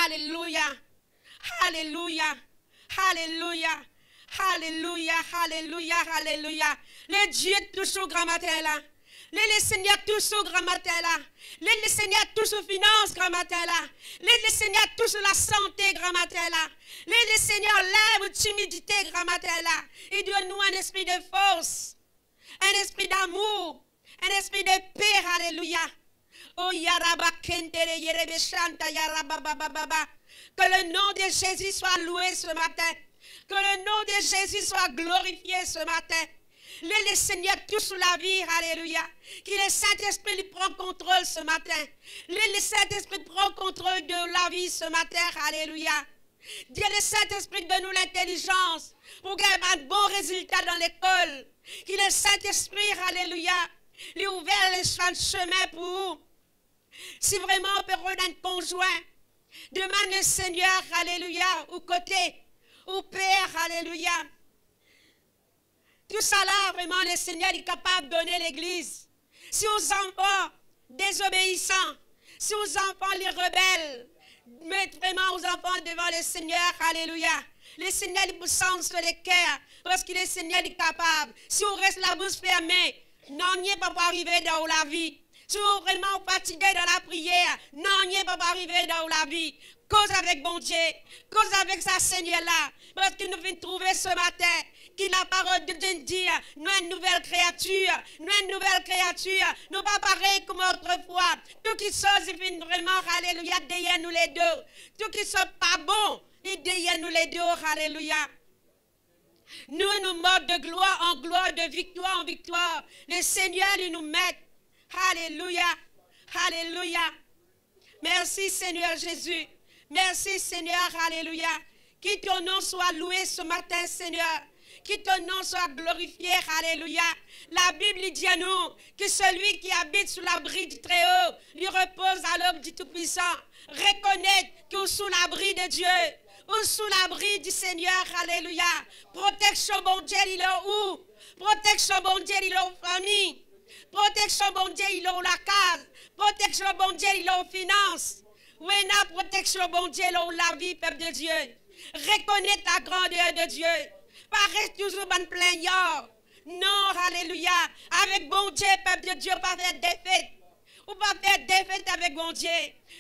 Alléluia. Alléluia. Alléluia. Alléluia. Alléluia. Alléluia. Les dieux touchent au grand matin là. Les Seigneurs touchent au grand matin là. Les Seigneurs touchent aux finances grand matin là. Les Seigneurs touchent la santé grand matin là. Les Seigneurs lèvent timidité grand matin là. Il donne-nous un esprit de force. Un esprit d'amour. Un esprit de paix. Alléluia. Oh yaraba kentere yerebe shanta yaraba baba baba. Que le nom de Jésus soit loué ce matin. Que le nom de Jésus soit glorifié ce matin. Le Seigneur touche la vie, alléluia. Que le Saint-Esprit lui prend contrôle ce matin. Le Saint-Esprit prend contrôle de la vie ce matin, alléluia. Dieu le Saint-Esprit donne-nous l'intelligence pour gagner un bon résultat dans l'école. Que le Saint-Esprit, alléluia, lui ouvre les chemins pour vous. Si vraiment on peut rendre un conjoint, demande le Seigneur, alléluia, au côté, au Père, alléluia. Tout ça là, vraiment, le Seigneur est capable de donner l'Église. Si aux enfants désobéissants, si aux enfants les rebelles, mettre vraiment aux enfants devant le Seigneur, alléluia. Le Seigneur il vous sent sur les cœurs, parce que le Seigneur est capable. Si on reste la bouche fermée, non, n'y est pas arriver dans la vie. Si vous êtes vraiment fatigué dans la prière, non, n'y est pas arriver dans la vie. Cause avec bon Dieu, cause avec sa Seigneur là, parce que nous venons trouver ce matin que la parole de Dieu dit, nous une nouvelle créature, nous pas pareil comme autrefois. Tout qui sont vraiment, alléluia, derrière nous les deux. Tout qui sont pas bons, il derrière nous les deux, alléluia. Nous nous mordons de gloire en gloire, de victoire en victoire. Le Seigneur il nous met. Alléluia, alléluia. Merci Seigneur Jésus. Merci Seigneur, alléluia. Que ton nom soit loué ce matin, Seigneur. Que ton nom soit glorifié, alléluia. La Bible dit à nous que celui qui habite sous l'abri du Très-Haut lui repose à l'ombre du Tout-Puissant. Reconnaître que sous l'abri de Dieu, ou sous l'abri du Seigneur, alléluia. Protection, bon Dieu, il est où? Protection, bon Dieu, il est aux familles. Protection, bon Dieu, il est où la case. Protection, bon Dieu, il est aux finances. Oui, la protection, bon Dieu, il est où la vie, peuple de Dieu. Reconnais ta grandeur de Dieu. Pas reste toujours en plaignant. Non, alléluia. Avec bon Dieu, peuple de Dieu, pas faire défaite. Ou pas faire défaite avec bon Dieu.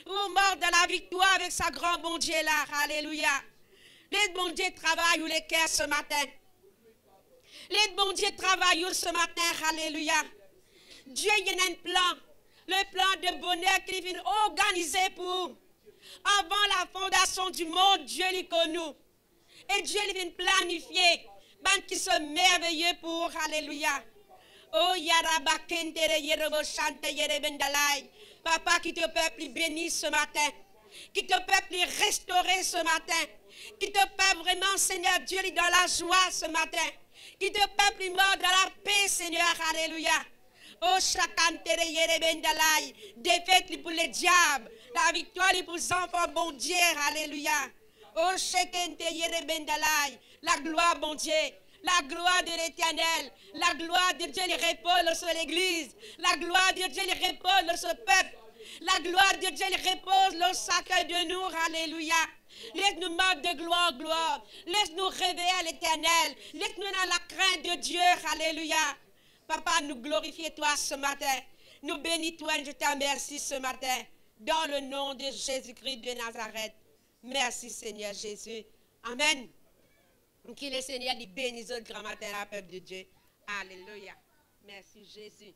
Ou mort dans la victoire avec sa grand bon Dieu là. Alléluia. Les bon Dieu travaillent ou les cœurs ce matin. Les bon Dieu travaillent ce matin. Alléluia. Dieu, il y a un plan. Le plan de bonheur qu'il vient organiser pour. Avant la fondation du monde, Dieu les connaît. Et Dieu vient planifier. Ben qui sont merveilleux pour. Alléluia. Oh, Yaraba Kendere Yerobo Chante Yerebendalai. Papa, qui te peuple béni ce matin. Qui te peuple restauré ce matin. Qui te peuple vraiment, Seigneur Dieu, dans la joie ce matin. Qui te peuple mort dans la paix, Seigneur. Alléluia. Oh, Chakantere Yerebendalai. Défaite pour les diables. La victoire pour les enfants, bon Dieu. Alléluia. Oh, Shekente Yerebendalai. La gloire, bon Dieu. La gloire de l'Éternel, la gloire de Dieu les repose sur l'Église, la gloire de Dieu les repose sur le peuple, la gloire de Dieu les repose sur chacun de nous, alléluia. Laisse-nous marquer de gloire en gloire, laisse-nous réveiller à l'Éternel, laisse-nous dans la crainte de Dieu, alléluia. Papa, nous glorifions toi ce matin. Nous bénis toi et je te remercie ce matin. Dans le nom de Jésus-Christ de Nazareth. Merci Seigneur Jésus. Amen. Qu'il le Seigneur nous bénisse au grand matin, la peuple de Dieu. Alléluia. Merci Jésus.